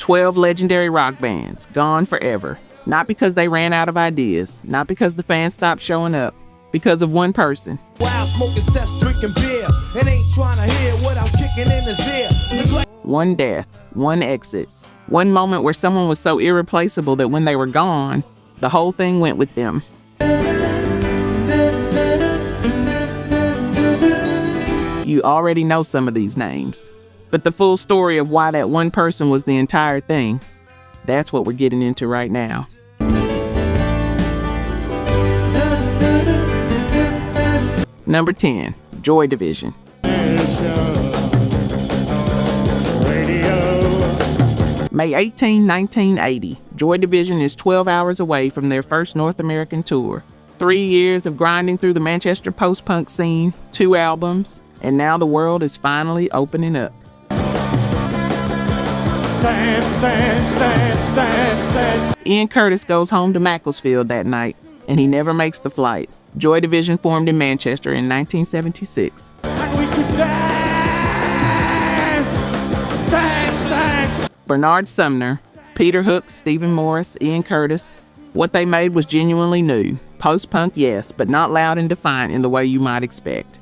12 legendary rock bands, gone forever. Not because they ran out of ideas, not because the fans stopped showing up, because of one person. While smoking cess, drinking beer, and ain't trying to hear what I'm kicking in his ear. One death, one exit, one moment where someone was so irreplaceable that when they were gone, the whole thing went with them. You already know some of these names, but the full story of why that one person was the entire thing, that's what we're getting into right now. Number 10, Joy Division. May 18, 1980, Joy Division is 12 hours away from their first North American tour. 3 years of grinding through the Manchester post-punk scene, 2 albums, and now the world is finally opening up. Ian Curtis goes home to Macclesfield that night, and he never makes the flight. Joy Division formed in Manchester in 1976. Bernard Sumner, Peter Hook, Stephen Morris, Ian Curtis. What they made was genuinely new. Post-punk, yes, but not loud and defiant in the way you might expect.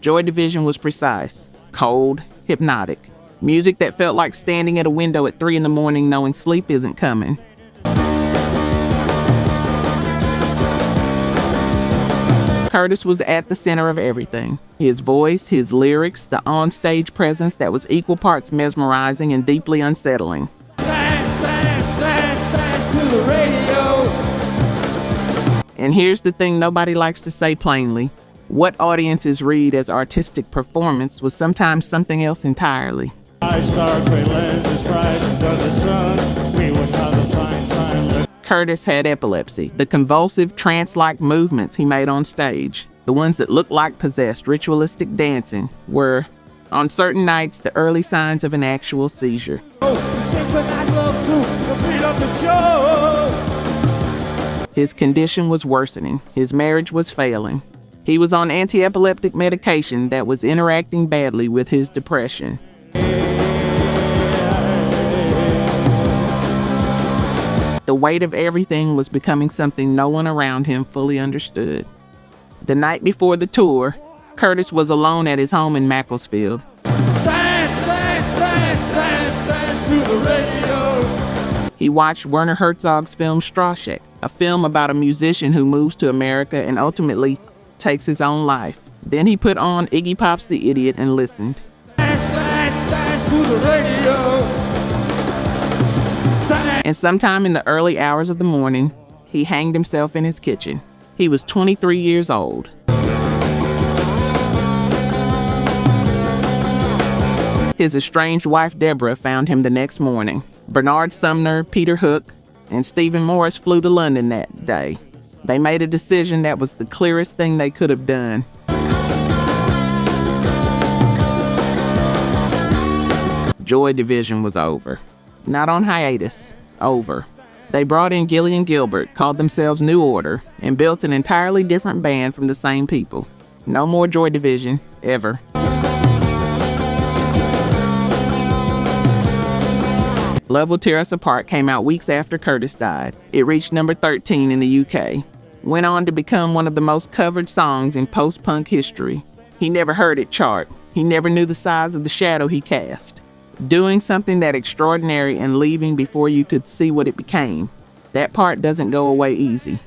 Joy Division was precise, cold, hypnotic. Music that felt like standing at a window at 3 a.m. knowing sleep isn't coming. Curtis was at the center of everything. His voice, his lyrics, the on-stage presence that was equal parts mesmerizing and deeply unsettling. Dance to the radio. And here's the thing nobody likes to say plainly. What audiences read as artistic performance was sometimes something else entirely. Curtis had epilepsy. The convulsive, trance-like movements he made on stage, the ones that looked like possessed, ritualistic dancing, were, on certain nights, the early signs of an actual seizure. His condition was worsening. His marriage was failing. He was on anti-epileptic medication that was interacting badly with his depression. The weight of everything was becoming something no one around him fully understood. The night before the tour, Curtis was alone at his home in Macclesfield. Dance to the radio. He watched Werner Herzog's film Strawcheck, a film about a musician who moves to America and ultimately takes his own life. Then he put on Iggy Pop's The Idiot and listened. Dance to the radio. And sometime in the early hours of the morning, he hanged himself in his kitchen. He was 23 years old. His estranged wife Deborah found him the next morning. Bernard Sumner, Peter Hook, and Stephen Morris flew to London that day. They made a decision that was the clearest thing they could have done. Joy Division was over. Not on hiatus. Over. They brought in Gillian Gilbert, called themselves New Order, and built an entirely different band from the same people. No more Joy Division, ever. Love Will Tear Us Apart came out weeks after Curtis died. It reached number 13 in the UK. Went on to become one of the most covered songs in post-punk history. He never heard it chart. He never knew the size of the shadow he cast. Doing something that extraordinary and leaving before you could see what it became. That part doesn't go away easy.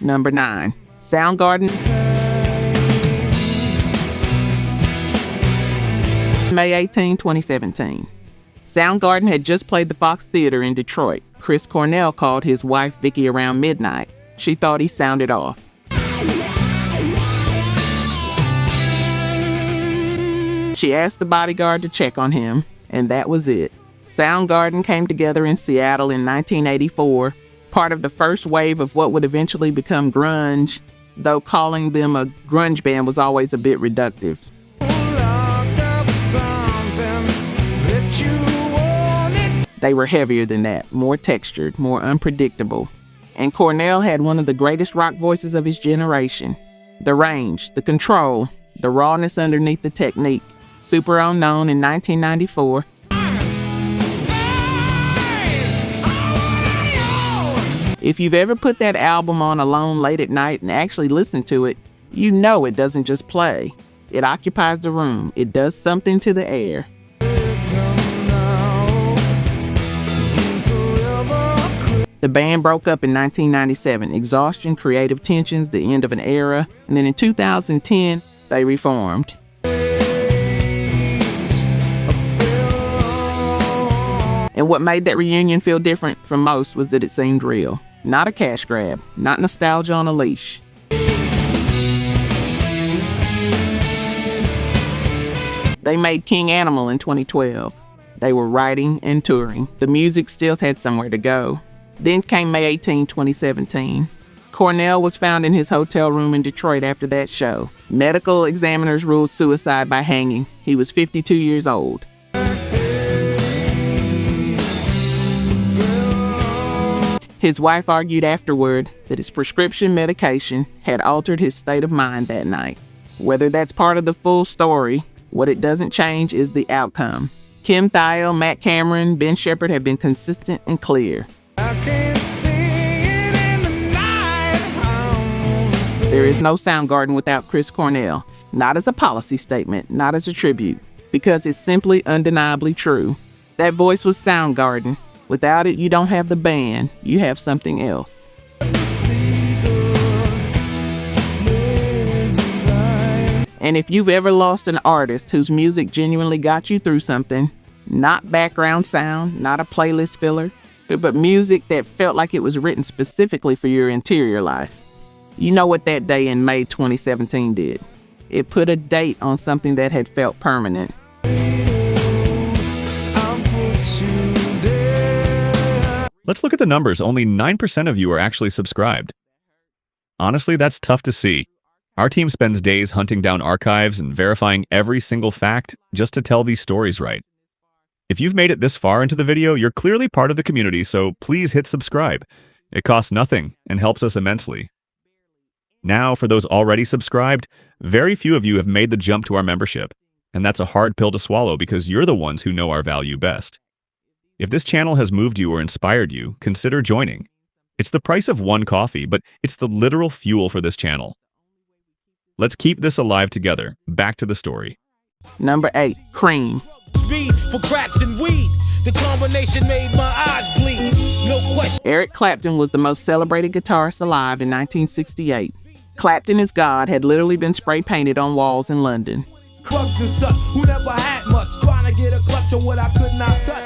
Number 9, Soundgarden. May 18, 2017. Soundgarden had just played the Fox Theater in Detroit. Chris Cornell called his wife Vicky around midnight. She thought he sounded off. She asked the bodyguard to check on him, and that was it. Soundgarden came together in Seattle in 1984, part of the first wave of what would eventually become grunge, though calling them a grunge band was always a bit reductive. They were heavier than that, more textured, more unpredictable. And Cornell had one of the greatest rock voices of his generation. The range, the control, the rawness underneath the technique. Super Unknown in 1994. If you've ever put that album on alone late at night and actually listened to it, you know it doesn't just play. It occupies the room. It does something to the air. The band broke up in 1997. Exhaustion, creative tensions, the end of an era. And then in 2010, they reformed. And what made that reunion feel different from most was that it seemed real. Not a cash grab, not nostalgia on a leash. They made King Animal in 2012. They were writing and touring. The music still had somewhere to go. Then came May 18, 2017. Cornell was found in his hotel room in Detroit after that show. Medical examiners ruled suicide by hanging. He was 52 years old. His wife argued afterward that his prescription medication had altered his state of mind that night. Whether that's part of the full story, what it doesn't change is the outcome. Kim Thayil, Matt Cameron, Ben Shepherd have been consistent and clear. There is no Soundgarden without Chris Cornell. Not as a policy statement, not as a tribute, because it's simply undeniably true. That voice was Soundgarden. Without it, you don't have the band, you have something else. And if you've ever lost an artist whose music genuinely got you through something, not background sound, not a playlist filler, but music that felt like it was written specifically for your interior life, you know what that day in May 2017 did. It put a date on something that had felt permanent. Let's look at the numbers. Only 9% of you are actually subscribed. Honestly, that's tough to see. Our team spends days hunting down archives and verifying every single fact just to tell these stories right. If you've made it this far into the video, you're clearly part of the community, so please hit subscribe. It costs nothing and helps us immensely. Now, for those already subscribed, very few of you have made the jump to our membership, and that's a hard pill to swallow because you're the ones who know our value best. If this channel has moved you or inspired you, consider joining. It's the price of one coffee, but it's the literal fuel for this channel. Let's keep this alive together. Back to the story. Number 8, Cream. Speed for cracks and weed. The combination made my eyes bleed. No question. Eric Clapton was the most celebrated guitarist alive in 1968. Clapton is God had literally been spray painted on walls in London. Clubs and such who never had much, trying to get a clutch of what I could not touch.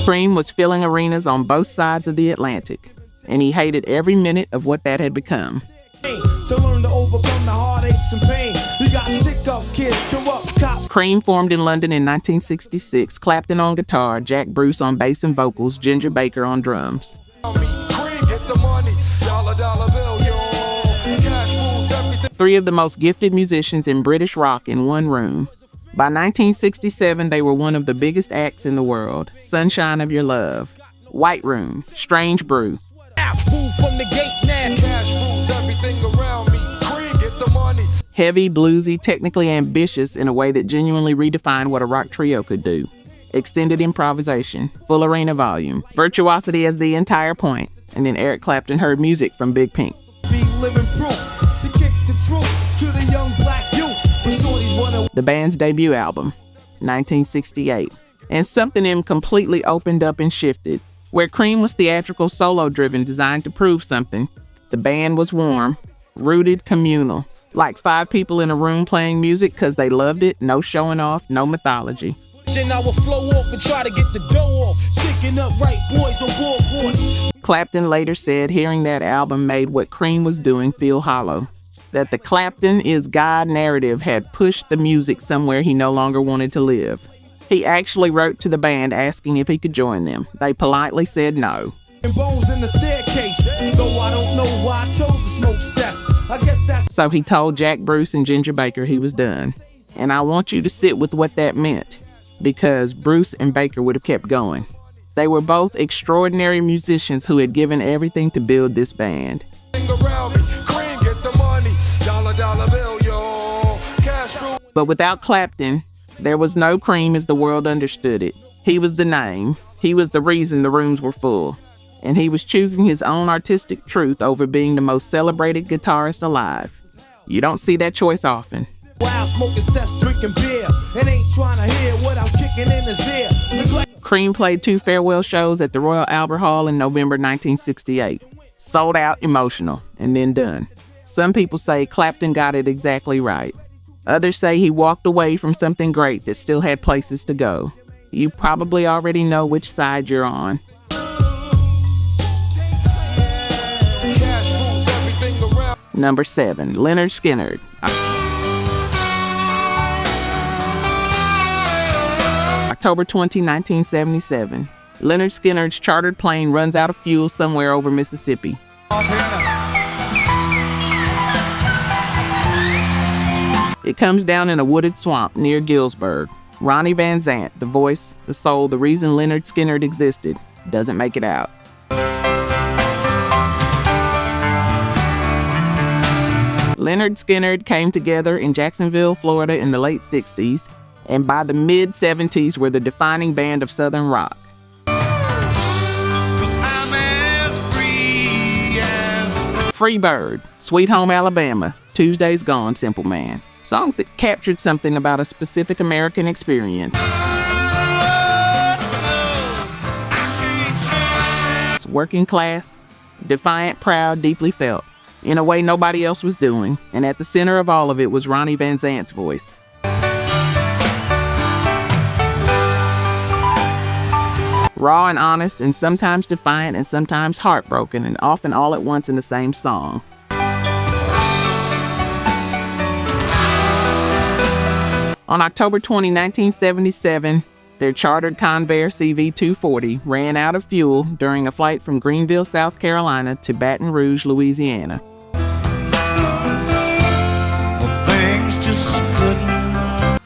Cream was filling arenas on both sides of the Atlantic, and he hated every minute of what that had become. To learn to overcome the heartaches and pain, you got stick-up kids, corrupt cops. Cream formed in London in 1966. Clapton on guitar, Jack Bruce on bass and vocals, Ginger Baker on drums. Three of the most gifted musicians in British rock in one room. By 1967, they were one of the biggest acts in the world. Sunshine of Your Love, White Room, Strange Brew. Heavy, bluesy, technically ambitious in a way that genuinely redefined what a rock trio could do. Extended improvisation, full arena volume, virtuosity as the entire point. And then Eric Clapton heard music from Big Pink. Be living proof to kick the truth to the young black youth. The band's debut album, 1968. And something in him completely opened up and shifted. Where Cream was theatrical, solo-driven, designed to prove something, the band was warm, rooted, communal. Like 5 people in a room playing music because they loved it, no showing off, no mythology. I will flow off and try to get the dough off, sticking up right boys on board. Clapton later said hearing that album made what Cream was doing feel hollow. That the Clapton is God narrative had pushed the music somewhere he no longer wanted to live. He actually wrote to the band asking if he could join them. They politely said no. Bones in the staircase, though I don't know why I chose to smoke cess. I guess that's so he told Jack Bruce and Ginger Baker he was done. And I want you to sit with what that meant, because Bruce and Baker would have kept going. They were both extraordinary musicians who had given everything to build this band. But without Clapton, there was no Cream as the world understood it. He was the name. He was the reason the rooms were full. And he was choosing his own artistic truth over being the most celebrated guitarist alive. You don't see that choice often. While smoking cess, drinking beer, and ain't trying to hear what I'm kicking in his ear. Cream played 2 farewell shows at the Royal Albert Hall in November 1968. Sold out, emotional, and then done. Some people say Clapton got it exactly right. Others say he walked away from something great that still had places to go. You probably already know which side you're on. Number 7, Lynyrd Skynyrd. October 20, 1977. Lynyrd Skynyrd's chartered plane runs out of fuel somewhere over Mississippi. It comes down in a wooded swamp near Gillsburg. Ronnie Van Zant, the voice, the soul, the reason Lynyrd Skynyrd existed, doesn't make it out. Lynyrd Skynyrd came together in Jacksonville, Florida in the late 60s, and by the mid-70s were the defining band of Southern rock. Free Bird, Sweet Home Alabama, Tuesday's Gone, Simple Man. Songs that captured something about a specific American experience. Working class, defiant, proud, deeply felt, in a way nobody else was doing, and at the center of all of it was Ronnie Van Zant's voice. Raw and honest, and sometimes defiant, and sometimes heartbroken, and often all at once in the same song. On October 20, 1977, their chartered Convair CV-240 ran out of fuel during a flight from Greenville, South Carolina to Baton Rouge, Louisiana.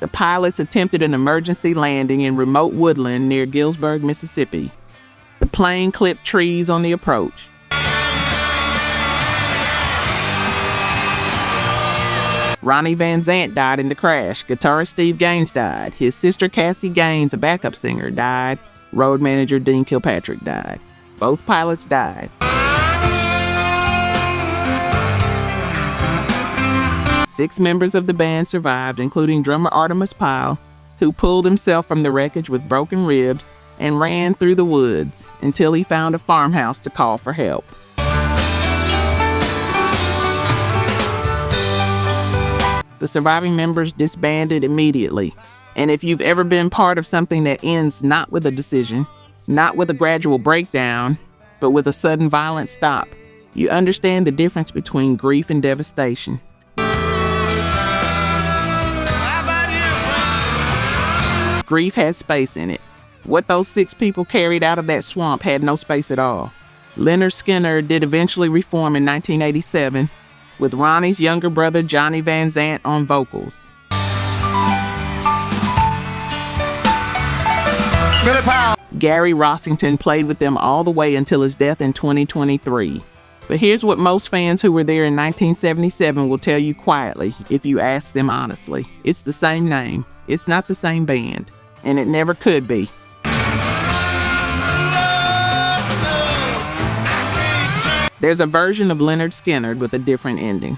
The pilots attempted an emergency landing in remote woodland near Gillsburg, Mississippi. The plane clipped trees on the approach. Ronnie Van Zant died in the crash. Guitarist Steve Gaines died. His sister Cassie Gaines, a backup singer, died. Road manager Dean Kilpatrick died. Both pilots died. 6 members of the band survived, including drummer Artemus Pyle, who pulled himself from the wreckage with broken ribs and ran through the woods until he found a farmhouse to call for help. The surviving members disbanded immediately. And if you've ever been part of something that ends not with a decision, not with a gradual breakdown, but with a sudden violent stop, you understand the difference between grief and devastation. Grief has space in it. What those 6 people carried out of that swamp had no space at all. Lynyrd Skynyrd did eventually reform in 1987, with Ronnie's younger brother Johnny Van Zant on vocals. Gary Rossington played with them all the way until his death in 2023. But here's what most fans who were there in 1977 will tell you quietly if you ask them honestly. It's the same name. It's not the same band. And it never could be. There's a version of Lynyrd Skynyrd with a different ending.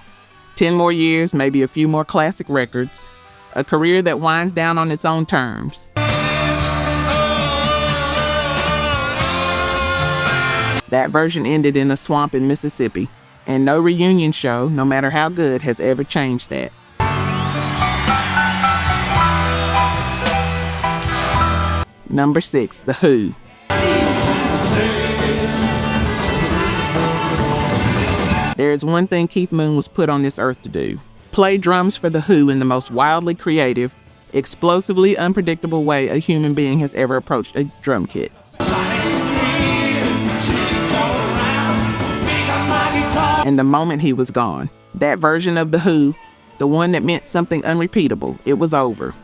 10 more years, maybe a few more classic records. A career that winds down on its own terms. That version ended in a swamp in Mississippi. And no reunion show, no matter how good, has ever changed that. Number 6, The Who. There is one thing Keith Moon was put on this earth to do. Play drums for The Who in the most wildly creative, explosively unpredictable way a human being has ever approached a drum kit. And the moment he was gone, that version of The Who, the one that meant something unrepeatable, it was over.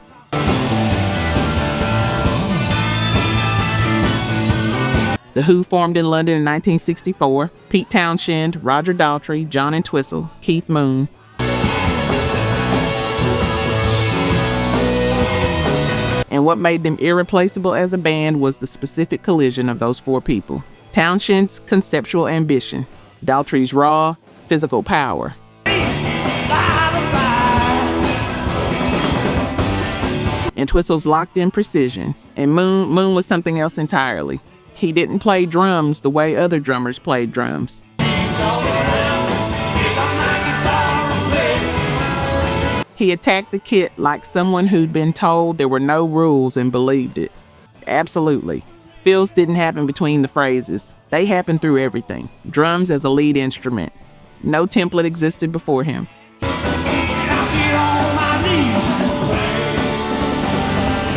The Who formed in London in 1964. Pete Townshend, Roger Daltrey, John Entwistle, Keith Moon. And what made them irreplaceable as a band was the specific collision of those four people. Townshend's conceptual ambition, Daltrey's raw, physical power. Entwistle's locked-in precision, and Moon was something else entirely. He didn't play drums the way other drummers played drums. He attacked the kit like someone who'd been told there were no rules and believed it. Absolutely. Fills didn't happen between the phrases. They happened through everything. Drums as a lead instrument. No template existed before him.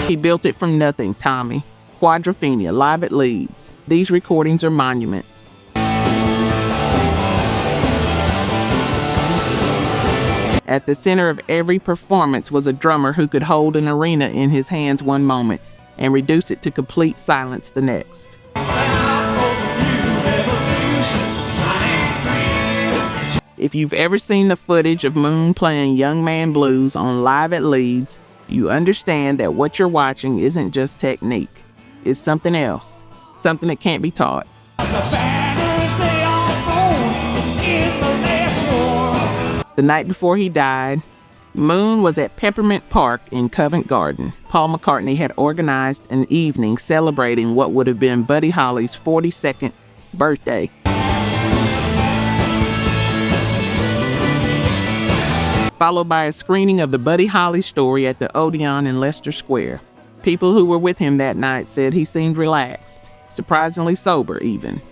He built it from nothing, Tommy. Quadrophenia, live at Leeds. These recordings are monuments. At the center of every performance was a drummer who could hold an arena in his hands one moment and reduce it to complete silence the next. If you've ever seen the footage of Moon playing Young Man Blues on Live at Leeds, you understand that what you're watching isn't just technique. It's something else, something that can't be taught. The night before he died, Moon was at Peppermint Park in Covent Garden. Paul McCartney had organized an evening celebrating what would have been Buddy Holly's 42nd birthday. Followed by a screening of the Buddy Holly story at the Odeon in Leicester Square. People who were with him that night said he seemed relaxed, surprisingly sober even.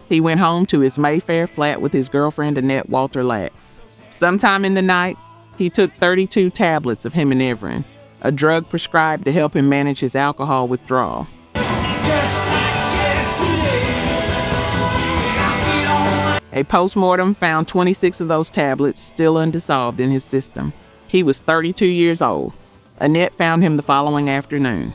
He went home to his Mayfair flat with his girlfriend Annette Walter Lax. Sometime in the night, he took 32 tablets of Heminephrin, a drug prescribed to help him manage his alcohol withdrawal. A post-mortem found 26 of those tablets still undissolved in his system. He was 32 years old. Annette found him the following afternoon.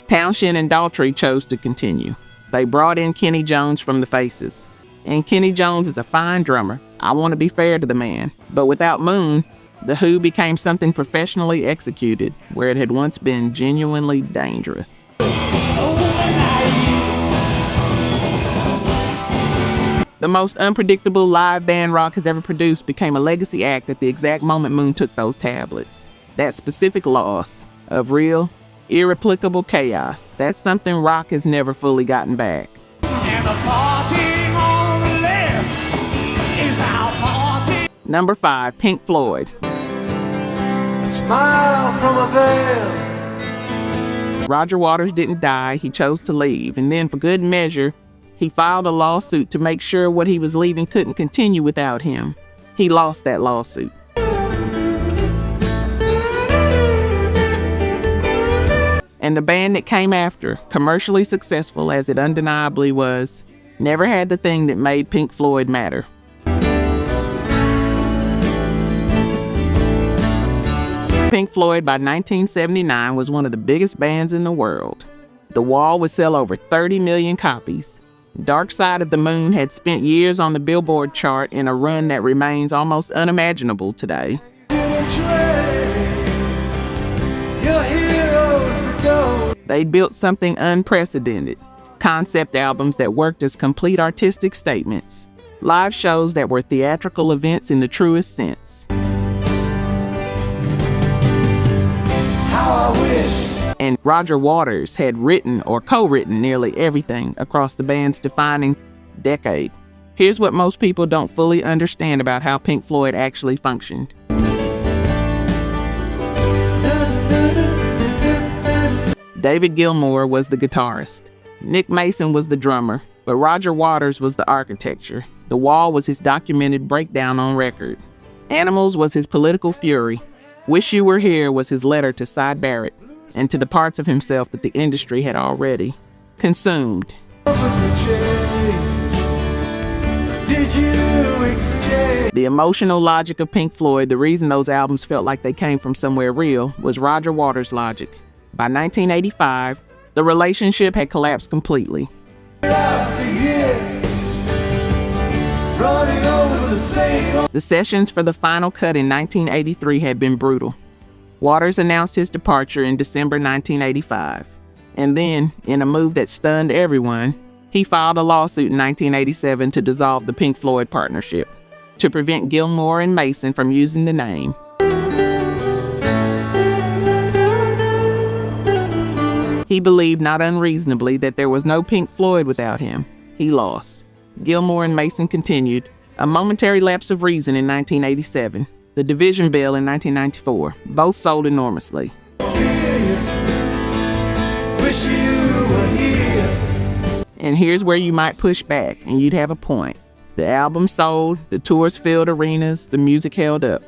Townshend and Daltrey chose to continue. They brought in Kenny Jones from the Faces. And Kenny Jones is a fine drummer. I want to be fair to the man. But without Moon, The Who became something professionally executed where it had once been genuinely dangerous. The most unpredictable live band rock has ever produced became a legacy act at the exact moment Moon took those tablets. That specific loss of real, irreplaceable chaos, that's something rock has never fully gotten back. And the party on the left is now party. Number 5, Pink Floyd. A smile from a veil. Roger Waters didn't die, he chose to leave, and then for good measure, he filed a lawsuit to make sure what he was leaving couldn't continue without him. He lost that lawsuit. And the band that came after, commercially successful as it undeniably was, never had the thing that made Pink Floyd matter. Pink Floyd by 1979 was one of the biggest bands in the world. The Wall would sell over 30 million copies. Dark Side of the Moon had spent years on the Billboard chart in a run that remains almost unimaginable today. They built something unprecedented. Concept albums that worked as complete artistic statements. Live shows that were theatrical events in the truest sense. How I wish. And Roger Waters had written or co-written nearly everything across the band's defining decade. Here's what most people don't fully understand about how Pink Floyd actually functioned. David Gilmour was the guitarist. Nick Mason was the drummer, but Roger Waters was the architecture. The Wall was his documented breakdown on record. Animals was his political fury. Wish You Were Here was his letter to Syd Barrett and to the parts of himself that the industry had already consumed. Did did you exchange? The emotional logic of Pink Floyd, the reason those albums felt like they came from somewhere real, was Roger Waters' logic. By 1985, the relationship had collapsed completely. After year, running over the same. The sessions for the final cut in 1983 had been brutal. Waters announced his departure in December 1985. And then, in a move that stunned everyone, he filed a lawsuit in 1987 to dissolve the Pink Floyd partnership, to prevent Gilmour and Mason from using the name. He believed, not unreasonably, that there was no Pink Floyd without him. He lost. Gilmour and Mason continued. A momentary lapse of reason in 1987. The Division Bell in 1994. Both sold enormously. Wish you were here. And here's where you might push back, and you'd have a point. The album sold, the tours filled arenas, the music held up.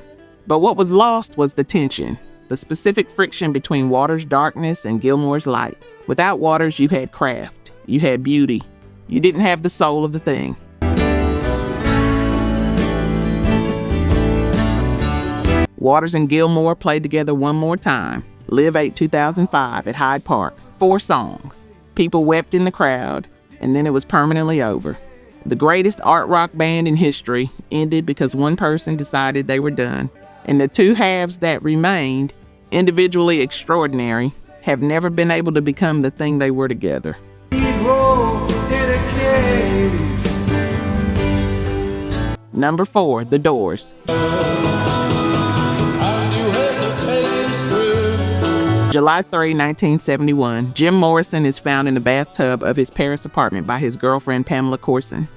But what was lost was the tension, the specific friction between Waters' darkness and Gilmour's light. Without Waters, you had craft, you had beauty. You didn't have the soul of the thing. Waters and Gilmour played together one more time. Live 8 2005 at Hyde Park. 4 songs. People wept in the crowd, and then it was permanently over. The greatest art rock band in history ended because one person decided they were done. And the two halves that remained, individually extraordinary, have never been able to become the thing they were together. Number 4, The Doors. July 3, 1971, Jim Morrison is found in the bathtub of his Paris apartment by his girlfriend Pamela Courson.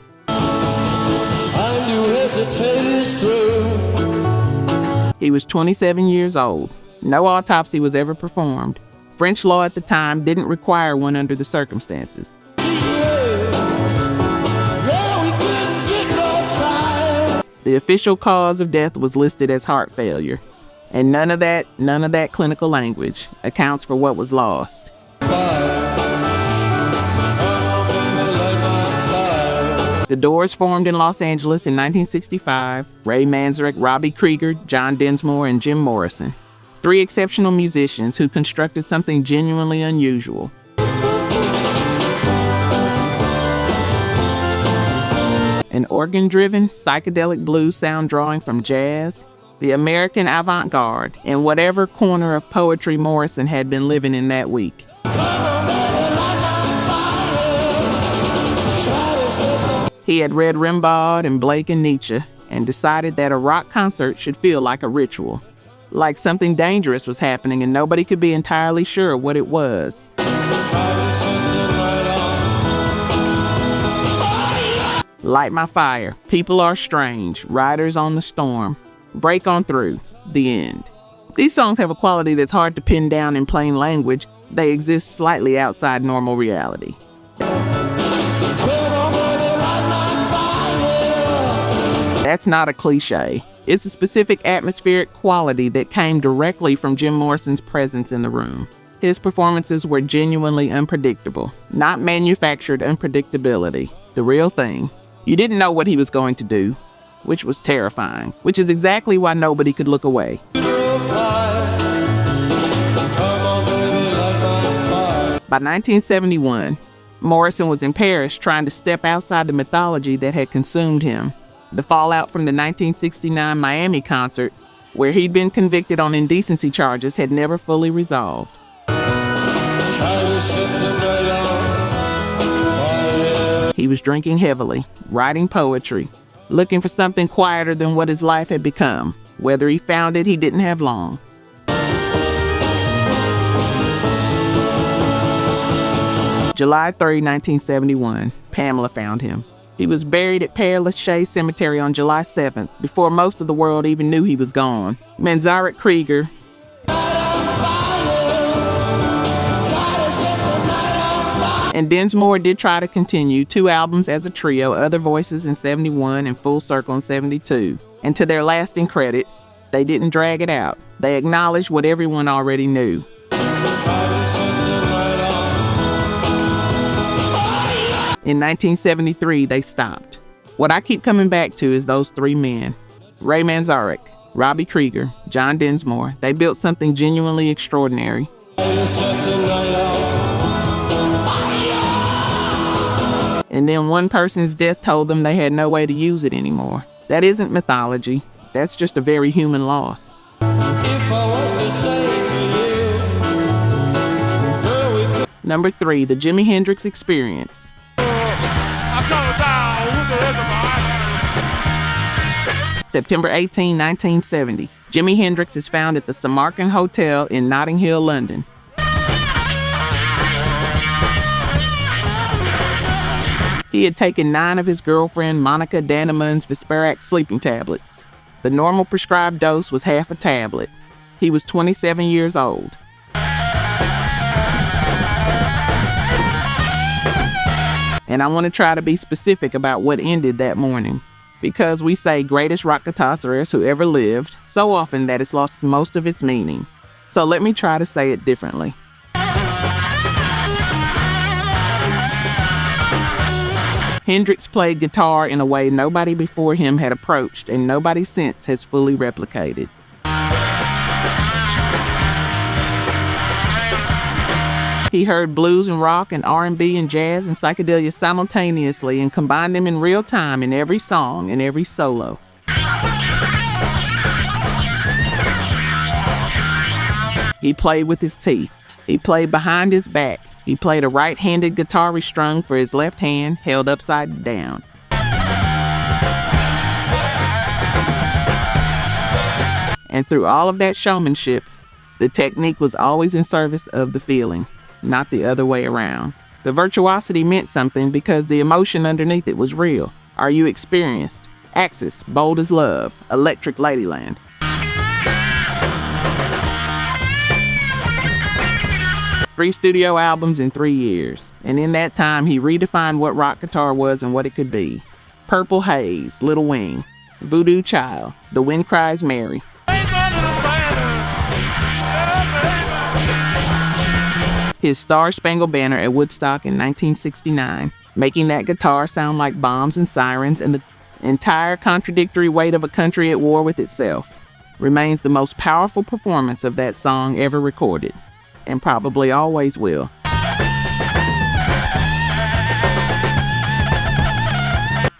He was 27 years old. No autopsy was ever performed. French law at the time didn't require one under the circumstances. The official cause of death was listed as heart failure. And none of that clinical language accounts for what was lost. The Doors formed in Los Angeles in 1965. Ray Manzarek, Robbie Krieger, John Densmore, and Jim Morrison. 3 exceptional musicians who constructed something genuinely unusual. An organ-driven, psychedelic blues sound drawing from jazz, the American avant-garde, and whatever corner of poetry Morrison had been living in that week. He had read Rimbaud and Blake and Nietzsche, and decided that a rock concert should feel like a ritual, like something dangerous was happening and nobody could be entirely sure what it was. Light My Fire, People Are Strange, Riders on the Storm, Break On Through, The End. These songs have a quality that's hard to pin down in plain language. They exist slightly outside normal reality. That's not a cliche. It's a specific atmospheric quality that came directly from Jim Morrison's presence in the room. His performances were genuinely unpredictable, not manufactured unpredictability, the real thing. You didn't know what he was going to do, which was terrifying, which is exactly why nobody could look away. By 1971, Morrison was in Paris trying to step outside the mythology that had consumed him. The fallout from the 1969 Miami concert, where he'd been convicted on indecency charges, had never fully resolved. He was drinking heavily, writing poetry, looking for something quieter than what his life had become. Whether he found it, he didn't have long. July 3, 1971, Pamela found him. He was buried at Père Lachaise Cemetery on July 7th, before most of the world even knew he was gone. Manzarek Krieger and Densmore did try to continue 2 albums as a trio, Other Voices in 71 and Full Circle in 72. And to their lasting credit, they didn't drag it out. They acknowledged what everyone already knew. In 1973, they stopped. What I keep coming back to is those three men. Ray Manzarek, Robbie Krieger, John Densmore. They built something genuinely extraordinary. And then one person's death told them they had no way to use it anymore. That isn't mythology. That's just a very human loss. Number 3, the Jimi Hendrix Experience. September 18, 1970. Jimi Hendrix is found at the Samarkand Hotel in Notting Hill, London. He had taken 9 of his girlfriend Monica Dannemann's Visperax sleeping tablets. The normal prescribed dose was half a tablet. He was 27 years old. And I want to try to be specific about what ended that morning. Because we say greatest rock guitarist who ever lived so often that it's lost most of its meaning. So let me try to say it differently. Hendrix played guitar in a way nobody before him had approached and nobody since has fully replicated. He heard blues and rock and R&B and jazz and psychedelia simultaneously and combined them in real time in every song and every solo. He played with his teeth. He played behind his back. He played a right-handed guitar restrung for his left hand, held upside down. And through all of that showmanship, the technique was always in service of the feeling, not the other way around. The virtuosity meant something because the emotion underneath it was real. Are you experienced? Axis, Bold as Love, Electric Ladyland. Three studio albums in 3 years, and in that time he redefined what rock guitar was and what it could be. Purple Haze, Little Wing, Voodoo Child, The Wind Cries Mary. His Star Spangled Banner at Woodstock in 1969, making that guitar sound like bombs and sirens and the entire contradictory weight of a country at war with itself, remains the most powerful performance of that song ever recorded. And probably always will.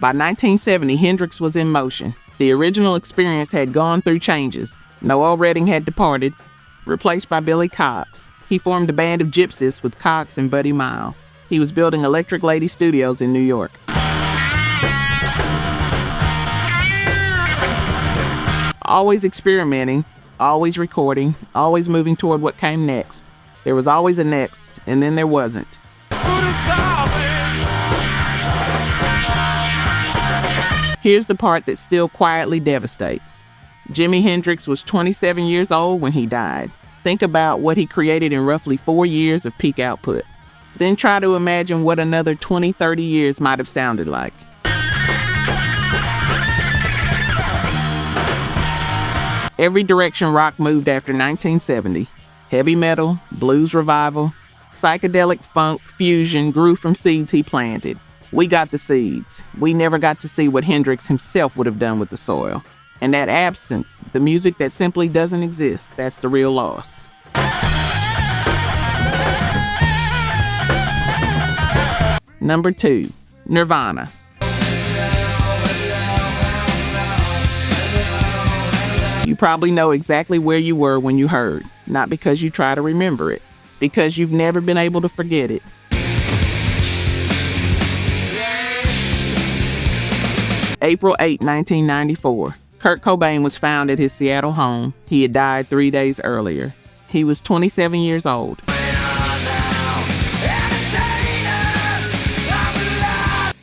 By 1970, Hendrix was in motion. The original Experience had gone through changes. Noel Redding had departed, replaced by Billy Cox. He formed a band of gypsies with Cox and Buddy Mile. He was building Electric Lady Studios in New York. Always experimenting, always recording, always moving toward what came next. There was always a next, and then there wasn't. Here's the part that still quietly devastates. Jimi Hendrix was 27 years old when he died. Think about what he created in roughly 4 years of peak output. Then try to imagine what another 20, 30 years might have sounded like. Every direction rock moved after 1970. Heavy metal, blues revival, psychedelic funk, fusion grew from seeds he planted. We got the seeds. We never got to see what Hendrix himself would have done with the soil. And that absence, the music that simply doesn't exist, that's the real loss. Number 2, Nirvana. You probably know exactly where you were when you heard, not because you try to remember it, because you've never been able to forget it. April 8, 1994. Kurt Cobain was found at his Seattle home. He had died 3 days earlier. He was 27 years old.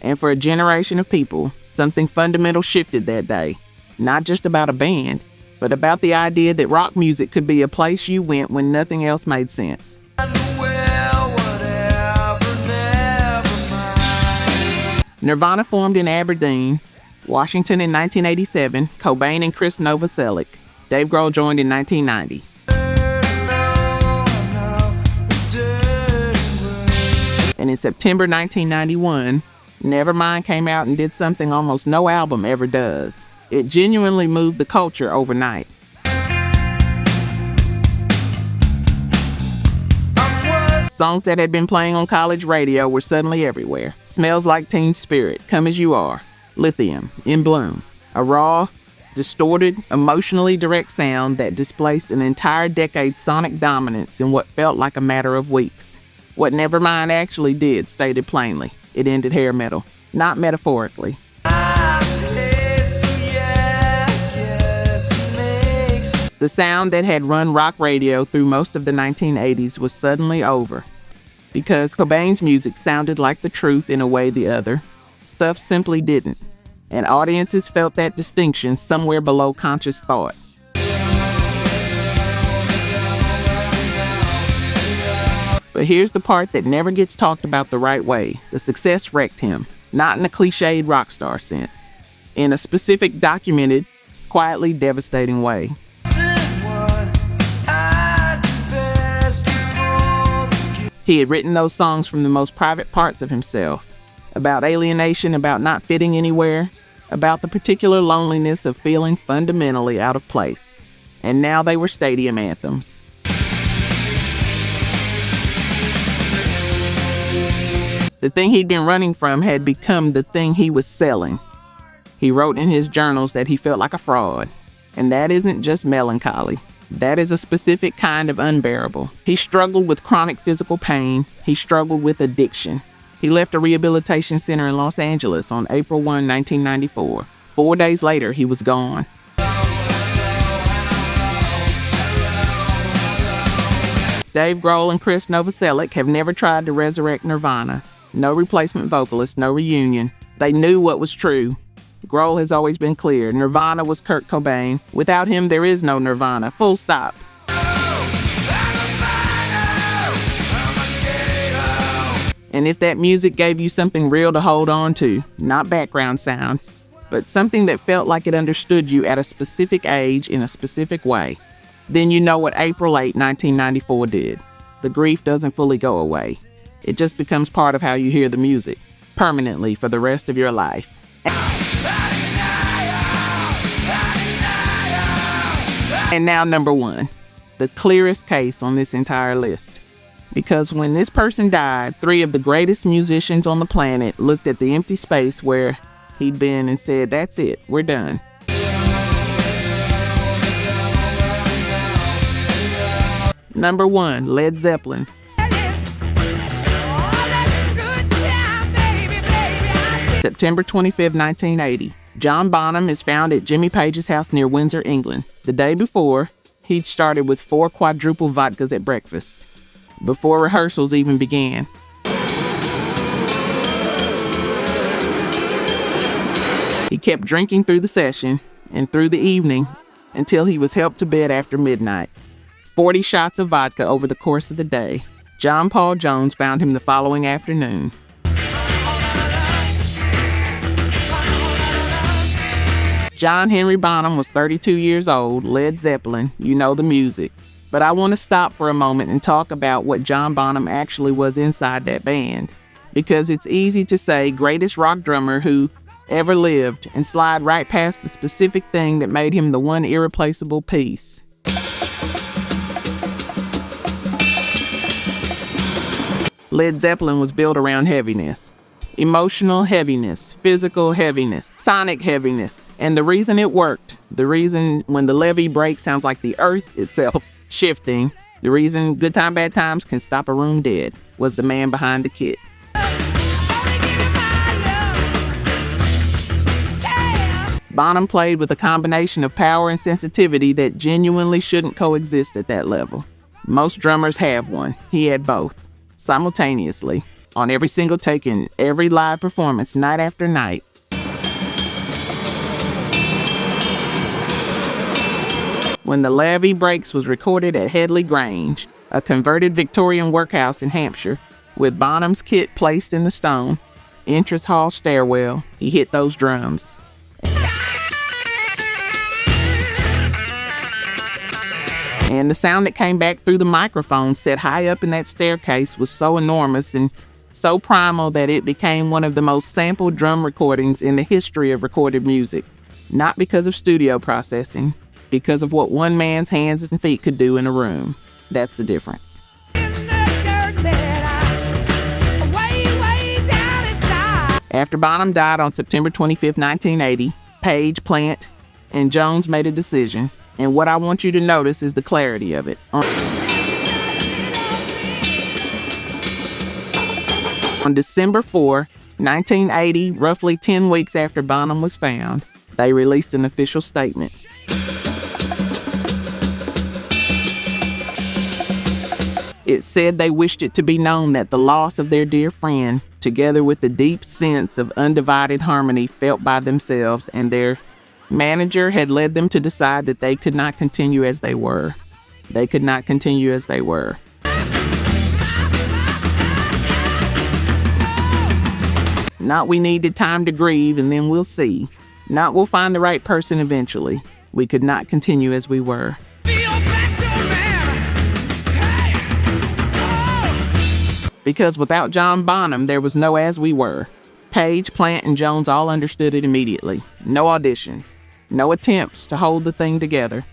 And for a generation of people, something fundamental shifted that day. Not just about a band, but about the idea that rock music could be a place you went when nothing else made sense. Nirvana formed in Aberdeen, Washington in 1987, Cobain and Chris Novoselic. Dave Grohl joined in 1990. And in September 1991, Nevermind came out and did something almost no album ever does. It genuinely moved the culture overnight. Songs that had been playing on college radio were suddenly everywhere. Smells Like Teen Spirit, Come As You Are, Lithium, In Bloom. A raw, distorted, emotionally direct sound that displaced an entire decade's sonic dominance in what felt like a matter of weeks. What Nevermind actually did stated plainly. It ended hair metal, not metaphorically. The sound that had run rock radio through most of the 1980s was suddenly over. Because Cobain's music sounded like the truth in a way the other stuff simply didn't. And audiences felt that distinction somewhere below conscious thought. But here's the part that never gets talked about the right way. The success wrecked him, not in a cliched rock star sense. In a specific, documented, quietly devastating way. He had written those songs from the most private parts of himself. About alienation, about not fitting anywhere, about the particular loneliness of feeling fundamentally out of place. And now they were stadium anthems. The thing he'd been running from had become the thing he was selling. He wrote in his journals that he felt like a fraud. And that isn't just melancholy. That is a specific kind of unbearable. He struggled with chronic physical pain. He struggled with addiction. He left a rehabilitation center in Los Angeles on April 1, 1994. 4 days later, he was gone. Dave Grohl and Chris Novoselic have never tried to resurrect Nirvana. No replacement vocalist, no reunion. They knew what was true. Grohl has always been clear. Nirvana was Kurt Cobain. Without him, there is no Nirvana. Full stop. And if that music gave you something real to hold on to, not background sound, but something that felt like it understood you at a specific age in a specific way, then you know what April 8, 1994 did. The grief doesn't fully go away. It just becomes part of how you hear the music, permanently for the rest of your life. And now number one, the clearest case on this entire list. Because when this person died, 3 of the greatest musicians on the planet looked at the empty space where he'd been and said, that's it, we're done. Number 1, Led Zeppelin. September 25, 1980. John Bonham is found at Jimi Page's house near Windsor, England. The day before, he'd started with 4 quadruple vodkas at breakfast, before rehearsals even began. He kept drinking through the session and through the evening until he was helped to bed after midnight. 40 shots of vodka over the course of the day. John Paul Jones found him the following afternoon. John Henry Bonham was 32 years old, Led Zeppelin, you know the music. But I want to stop for a moment and talk about what John Bonham actually was inside that band. Because it's easy to say greatest rock drummer who ever lived and slide right past the specific thing that made him the one irreplaceable piece. Led Zeppelin was built around heaviness. Emotional heaviness, physical heaviness, sonic heaviness. And the reason it worked, the reason when the levee breaks sounds like the earth itself shifting, the reason Good Time Bad Times can stop a room dead, was the man behind the kit. Bonham played with a combination of power and sensitivity that genuinely shouldn't coexist at that level. Most drummers have one. He had both, simultaneously, on every single take in every live performance, night after night. When the Levee Breaks was recorded at Headley Grange, a converted Victorian workhouse in Hampshire, with Bonham's kit placed in the stone entrance hall stairwell, he hit those drums. And the sound that came back through the microphone set high up in that staircase was so enormous and so primal that it became one of the most sampled drum recordings in the history of recorded music. Not because of studio processing, because of what one man's hands and feet could do in a room. That's the difference. After Bonham died on September 25, 1980, Page, Plant, and Jones made a decision, and what I want you to notice is the clarity of it. On December 4, 1980, roughly 10 weeks after Bonham was found, they released an official statement. It said they wished it to be known that the loss of their dear friend, together with the deep sense of undivided harmony felt by themselves and their manager, had led them to decide that they could not continue as they were. They could not continue as they were. Not we needed time to grieve and then we'll see. Not we'll find the right person eventually. We could not continue as we were. Because without John Bonham, there was no As We Were. Page, Plant, and Jones all understood it immediately. No auditions. No attempts to hold the thing together.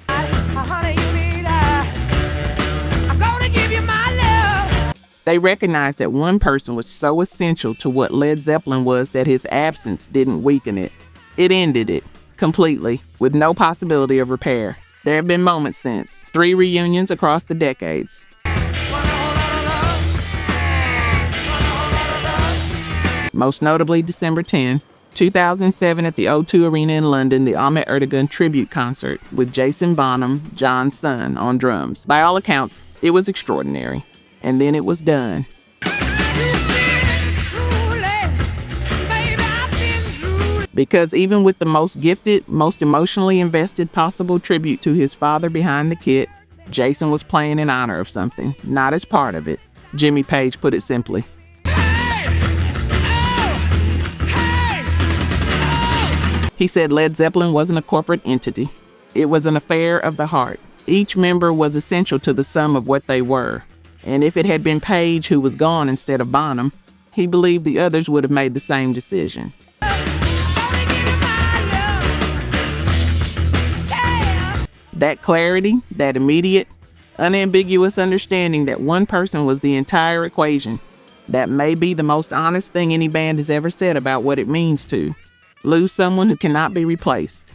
They recognized that one person was so essential to what Led Zeppelin was that his absence didn't weaken it. It ended it, completely, with no possibility of repair. There have been moments since. 3 reunions across the decades. Most notably December 10, 2007 at the O2 Arena in London, the Ahmet Ertegun tribute concert with Jason Bonham, John's son, on drums. By all accounts, it was extraordinary. And then it was done. Because even with the most gifted, most emotionally invested possible tribute to his father behind the kit, Jason was playing in honor of something, not as part of it. Jimmy Page put it simply. He said Led Zeppelin wasn't a corporate entity. It was an affair of the heart. Each member was essential to the sum of what they were. And if it had been Page who was gone instead of Bonham, he believed the others would have made the same decision. That clarity, that immediate, unambiguous understanding that one person was the entire equation, that may be the most honest thing any band has ever said about what it means to lose someone who cannot be replaced.